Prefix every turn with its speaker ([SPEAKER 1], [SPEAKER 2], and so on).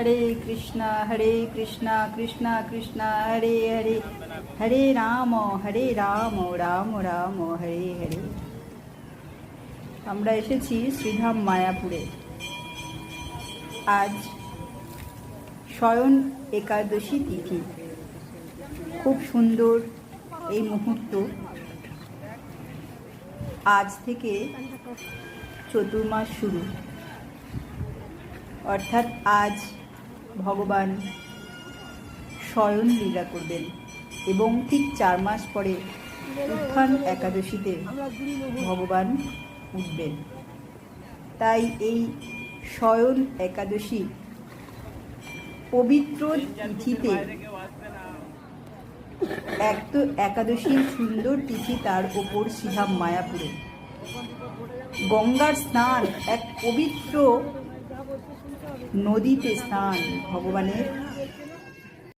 [SPEAKER 1] हरे कृष्णा कृष्णा कृष्णा हरे हरे हरे राम राम राम हरे हरे। আমরা এসেছি শ্রীধাম মায়াপুরে। আজ শয়ন একাদশী তিথি। খুব সুন্দর এই মুহূর্ত। আজ থেকে চতুর্মাস শুরু, অর্থাৎ আজ ভগবান শয়ন লীলা করবেন এবং ঠিক 4 মাস পরে উত্থান একাদশীতে ভগবান উঠবেন। তাই এই শয়ন একাদশী পবিত্র তিথিতে, এক তো একাদশীর সুন্দর তিথি, তার ওপর শ্রীধাম মায়াপুরে গঙ্গার স্নান, এক পবিত্র নদীতে স্নান, ভগবানের